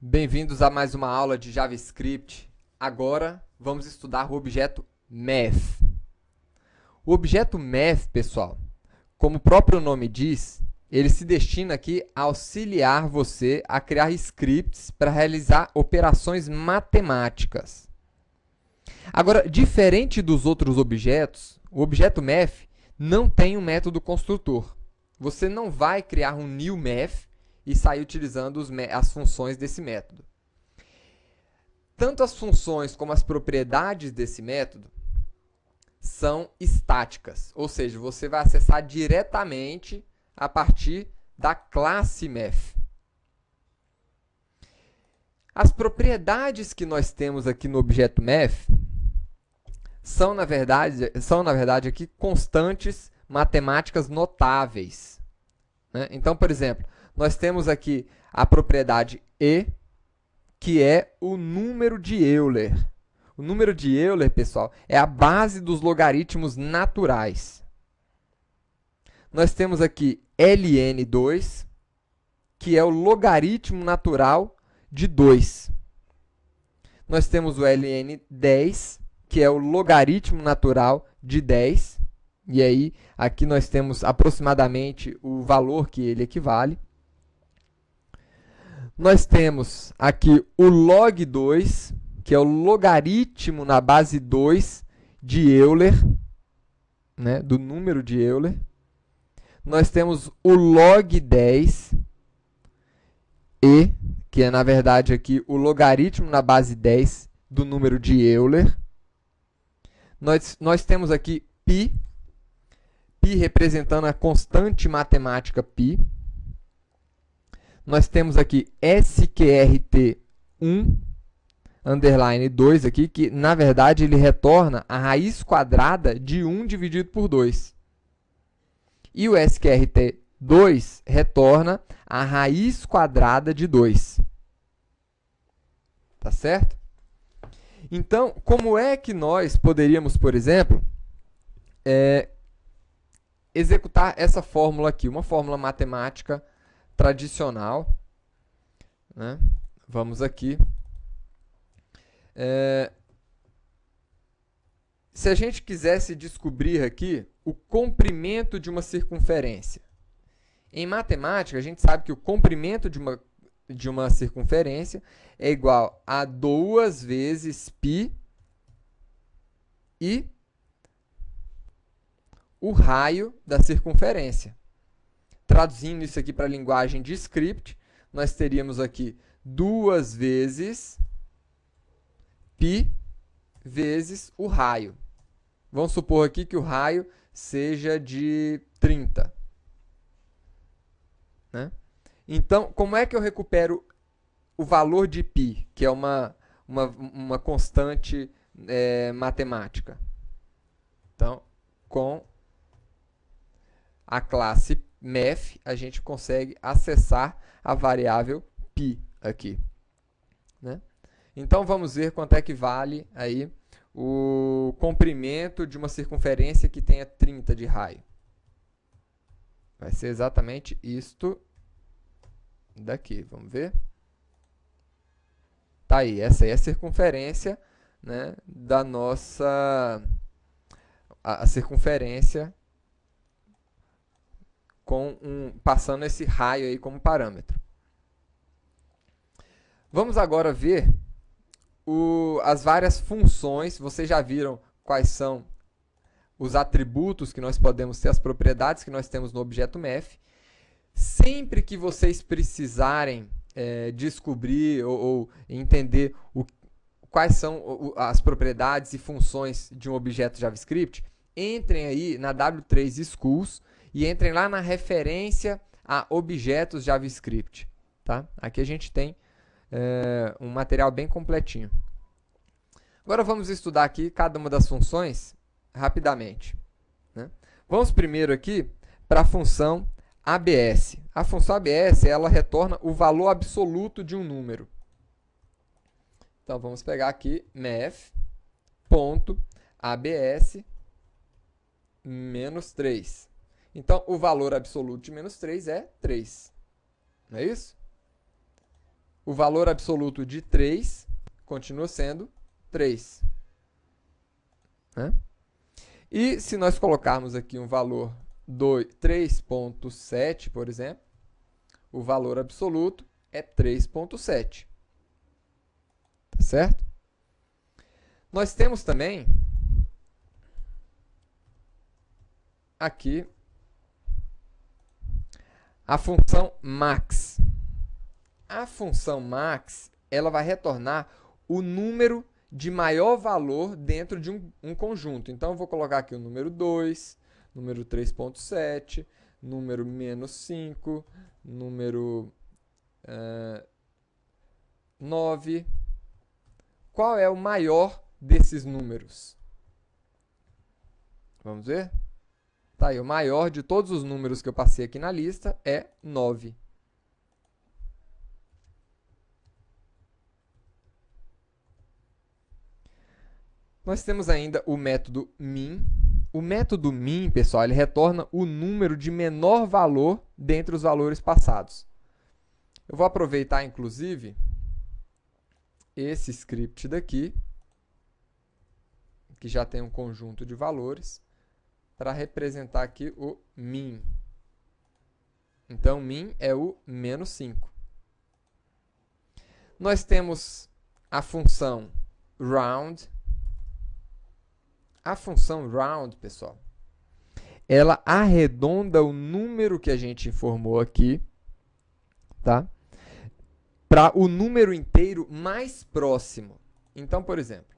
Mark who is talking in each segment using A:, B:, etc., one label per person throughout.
A: Bem-vindos a mais uma aula de JavaScript. Agora vamos estudar o objeto Math. O objeto Math, pessoal, como o próprio nome diz, ele se destina aqui a auxiliar você a criar scripts para realizar operações matemáticas. Agora, diferente dos outros objetos, o objeto Math não tem um método construtor. Você não vai criar um new Math e sair utilizando as funções desse método. Tanto as funções como as propriedades desse método são estáticas, ou seja, você vai acessar diretamente a partir da classe Math. As propriedades que nós temos aqui no objeto Math são na verdade aqui constantes matemáticas notáveis, né? Então, por exemplo, nós temos aqui a propriedade E, que é o número de Euler. O número de Euler, pessoal, é a base dos logaritmos naturais. Nós temos aqui ln2, que é o logaritmo natural de 2. Nós temos o ln10, que é o logaritmo natural de 10. E aí, aqui nós temos aproximadamente o valor que ele equivale. Nós temos aqui o log2, que é o logaritmo na base 2 de Euler, né, do número de Euler. Nós temos o log10, que é, na verdade, aqui o logaritmo na base 10 do número de Euler. Nós temos aqui π representando a constante matemática π. Nós temos aqui sqrt1, underline 2 aqui, que na verdade ele retorna a raiz quadrada de 1 dividido por 2. E o sqrt2 retorna a raiz quadrada de 2. Tá certo? Então, como é que nós poderíamos, por exemplo, executar essa fórmula aqui, uma fórmula matemática tradicional, né? Vamos aqui. Se a gente quisesse descobrir aqui o comprimento de uma circunferência. Em matemática, a gente sabe que o comprimento de uma circunferência é igual a 2 vezes π e o raio da circunferência. Traduzindo isso aqui para a linguagem de script, nós teríamos aqui 2 vezes π vezes o raio. Vamos supor aqui que o raio seja de 30. Né? Então, como é que eu recupero o valor de π, que é uma constante matemática? Então, com a classe Math, a gente consegue acessar a variável π aqui. Né? Então, vamos ver quanto é que vale aí o comprimento de uma circunferência que tenha 30 de raio. Vai ser exatamente isto daqui. Vamos ver? Tá aí, essa aí é a circunferência, né, da nossa... a circunferência passando esse raio aí como parâmetro. Vamos agora ver as várias funções. Vocês já viram quais são os atributos que nós podemos ter, as propriedades que nós temos no objeto Math. Sempre que vocês precisarem descobrir ou entender quais são as propriedades e funções de um objeto JavaScript, entrem aí na W3 Schools e entrem lá na referência a objetos JavaScript. Tá? Aqui a gente tem um material bem completinho. Agora vamos estudar aqui cada uma das funções rapidamente. Né? Vamos primeiro aqui para a função ABS. A função ABS ela retorna o valor absoluto de um número. Então vamos pegar aqui math.abs menos 3. Então, o valor absoluto de menos 3 é 3. Não é isso? o valor absoluto de 3 continua sendo 3. Né? E se nós colocarmos aqui um valor 3.7, por exemplo, o valor absoluto é 3.7. Tá certo? Nós temos também aqui a função max. A função max, ela vai retornar o número de maior valor dentro de um conjunto. Então, eu vou colocar aqui o número 2, número 3.7, número menos 5, número 9. Qual é o maior desses números? Vamos ver? Tá aí, o maior de todos os números que eu passei aqui na lista é 9. Nós temos ainda o método min. O método min, pessoal, ele retorna o número de menor valor dentre os valores passados. Eu vou aproveitar, inclusive, esse script daqui, que já tem um conjunto de valores, para representar aqui o min. Então, min é o menos 5. Nós temos a função round. A função round, pessoal, ela arredonda o número que a gente informou aqui, tá? Para o número inteiro mais próximo. Então, por exemplo,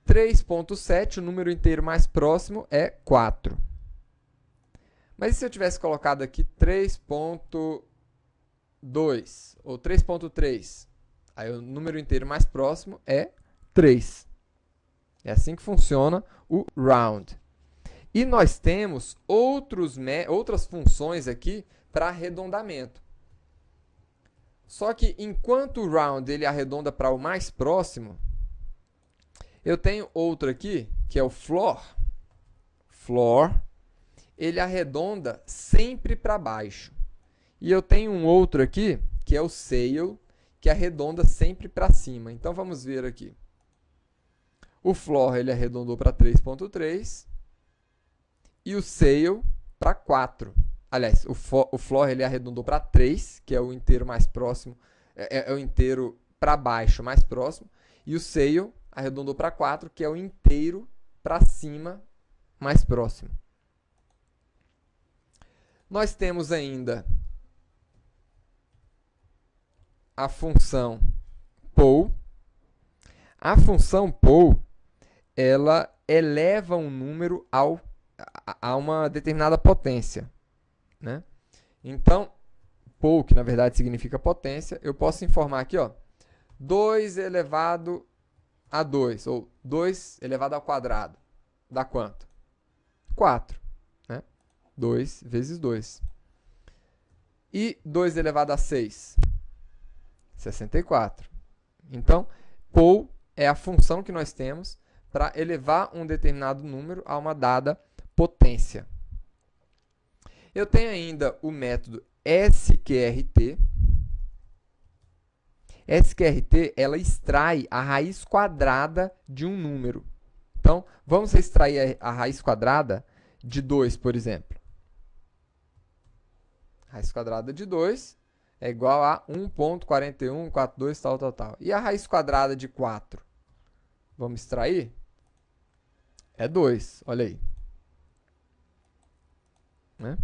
A: 3.7, o número inteiro mais próximo é 4. Mas e se eu tivesse colocado aqui 3.2 ou 3.3? Aí o número inteiro mais próximo é 3. É assim que funciona o round. E nós temos outras funções aqui para arredondamento. Só que enquanto o round ele arredonda para o mais próximo, eu tenho outro aqui, que é o floor. Floor, ele arredonda sempre para baixo. E eu tenho um outro aqui, que é o sail, que arredonda sempre para cima. Então, vamos ver aqui. O floor ele arredondou para 3.3 e o sail para 4. Aliás, o floor ele arredondou para 3, que é o inteiro mais próximo, é o inteiro para baixo mais próximo, e o sail arredondou para 4, que é o inteiro para cima mais próximo. Nós temos ainda a função poll. A função poll, ela eleva um número a uma determinada potência, né? Então, poll, que na verdade significa potência, eu posso informar aqui, ó, 2 elevado a 2, ou 2 elevado ao quadrado, dá quanto? 4, né? 2 vezes 2. E 2 elevado a 6? 64. Então, poll é a função que nós temos para elevar um determinado número a uma dada potência. Eu tenho ainda o método sqrt. sqrt, ela extrai a raiz quadrada de um número. Então, vamos extrair a raiz quadrada de 2, por exemplo. Raiz quadrada de 2 é igual a 1.4142, tal. E a raiz quadrada de 4? Vamos extrair? É 2, olha aí. Né?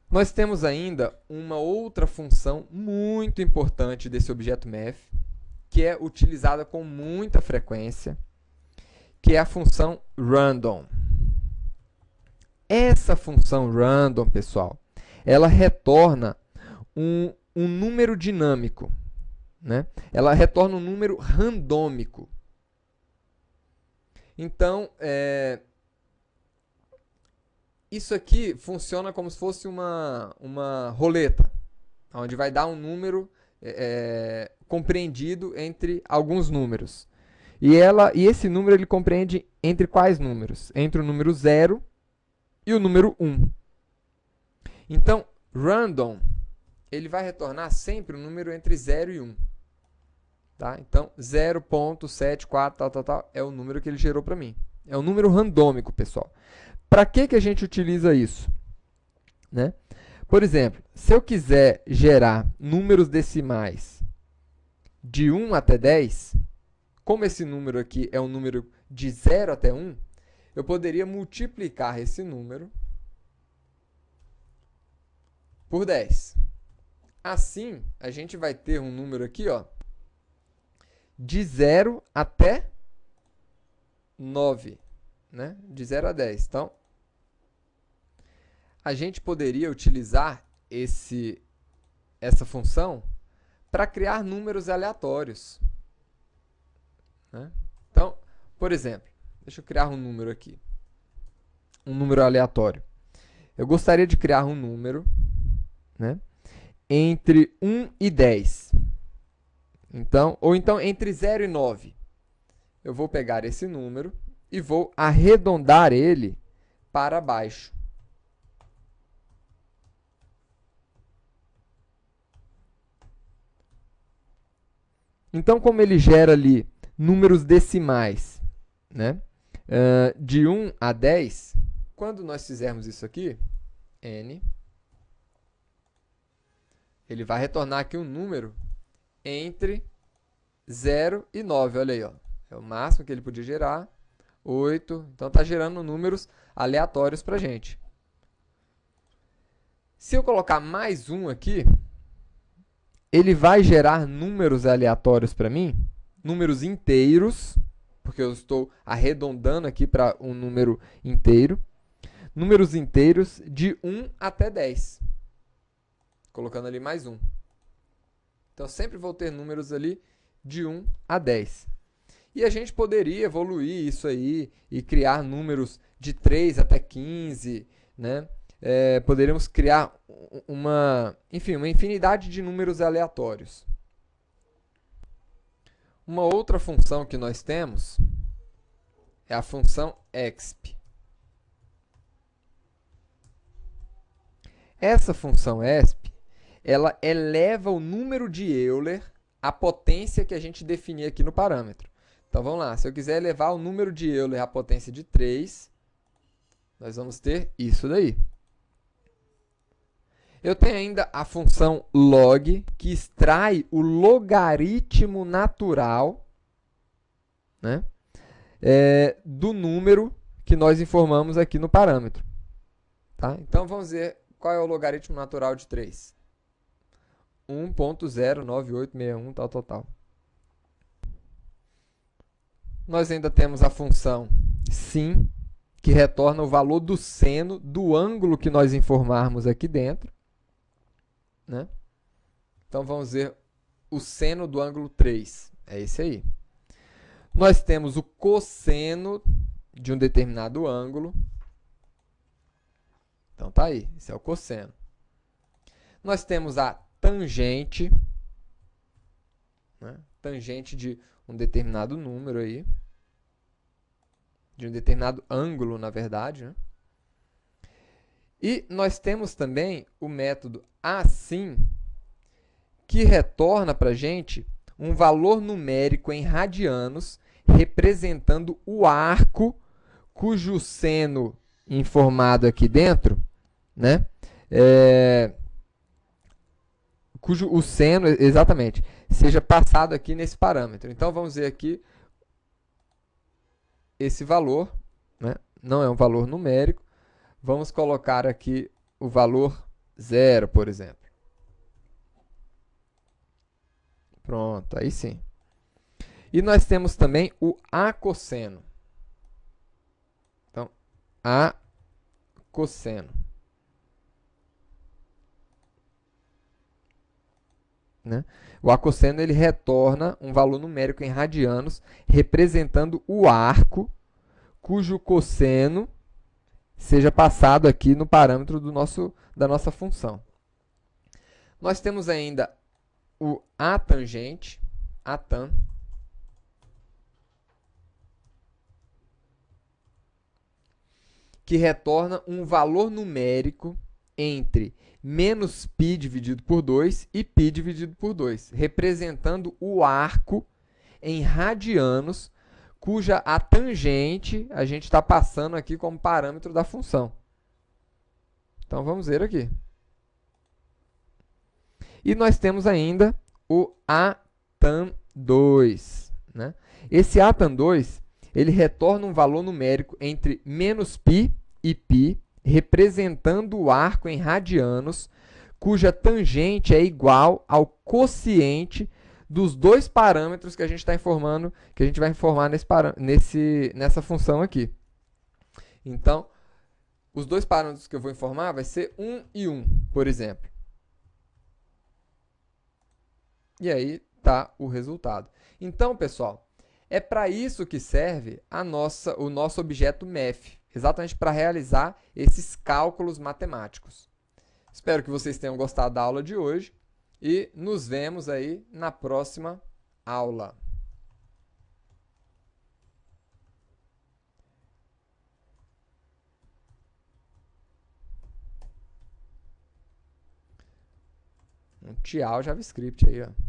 A: Nós temos ainda uma outra função muito importante desse objeto math, que é utilizada com muita frequência, que é a função random. Essa função random, pessoal, ela retorna um número dinâmico, né? Ela retorna um número randômico. Então, isso aqui funciona como se fosse uma roleta, onde vai dar um número compreendido entre alguns números. E esse número ele compreende entre quais números? Entre o número 0 e o número 1. Então, random, ele vai retornar sempre um número entre 0 e 1. Tá? Então, 0.74, tal, é o número que ele gerou para mim. É um número randômico, pessoal. Para que a gente utiliza isso? Né? Por exemplo, se eu quiser gerar números decimais de 1 até 10, como esse número aqui é um número de 0 até 1, eu poderia multiplicar esse número por 10. Assim, a gente vai ter um número aqui, ó, de 0 até 9, né? De 0 a 10. Então, a gente poderia utilizar essa função para criar números aleatórios. Né? Então, por exemplo, deixa eu criar um número aqui. Um número aleatório. Eu gostaria de criar um número, né, entre 1 e 10. Então, ou então entre 0 e 9. Eu vou pegar esse número e vou arredondar ele para baixo. Então, como ele gera ali números decimais, né, de 1 a 10, quando nós fizermos isso aqui, n, ele vai retornar aqui um número entre 0 e 9. Olha aí, ó. É o máximo que ele podia gerar. 8. Então, está gerando números aleatórios para a gente. Se eu colocar mais um aqui, ele vai gerar números aleatórios para mim, números inteiros, porque eu estou arredondando aqui para um número inteiro, números inteiros de 1 até 10, colocando ali mais um. Então, sempre vou ter números ali de 1 a 10. E a gente poderia evoluir isso aí e criar números de 3 até 15, né? Poderíamos criar uma infinidade de números aleatórios. Uma outra função que nós temos é a função exp. Essa função exp, ela eleva o número de Euler à potência que a gente definir aqui no parâmetro. Então, vamos lá. Se eu quiser elevar o número de Euler à potência de 3, nós vamos ter isso daí. Eu tenho ainda a função log, que extrai o logaritmo natural, né, do número que nós informamos aqui no parâmetro. Tá? Então, vamos ver qual é o logaritmo natural de 3. 1.09861, tal. Nós ainda temos a função sin, que retorna o valor do seno do ângulo que nós informarmos aqui dentro. Né? Então, vamos ver o seno do ângulo 3. É esse aí. Nós temos o cosseno de um determinado ângulo. Então, tá aí. Esse é o cosseno. Nós temos a tangente. Né? Tangente de um determinado número aí. De um determinado ângulo, na verdade. Né? E nós temos também o método assim, que retorna para a gente um valor numérico em radianos, representando o arco cujo seno informado aqui dentro, né, cujo o seno, exatamente, seja passado aqui nesse parâmetro. Então, vamos ver aqui esse valor, né, não é um valor numérico. Vamos colocar aqui o valor 0, por exemplo. Pronto, aí sim. E nós temos também o acosseno. Então, acosseno. Né? O acosseno ele retorna um valor numérico em radianos, representando o arco cujo cosseno seja passado aqui no parâmetro da nossa função. Nós temos ainda o atangente, atan, que retorna um valor numérico entre menos π dividido por 2 e π dividido por 2, representando o arco em radianos, cuja a tangente a gente está passando aqui como parâmetro da função. Então, vamos ver aqui. E nós temos ainda o Atan2. Né? Esse Atan2, ele retorna um valor numérico entre menos π e π, representando o arco em radianos, cuja tangente é igual ao quociente dos dois parâmetros que a gente está informando, que a gente vai informar nessa função aqui. Então, os dois parâmetros que eu vou informar vai ser 1 e 1, por exemplo. E aí está o resultado. Então, pessoal, é para isso que serve o nosso objeto MEF, exatamente para realizar esses cálculos matemáticos. Espero que vocês tenham gostado da aula de hoje e nos vemos aí na próxima aula. Um tchau JavaScript aí, ó.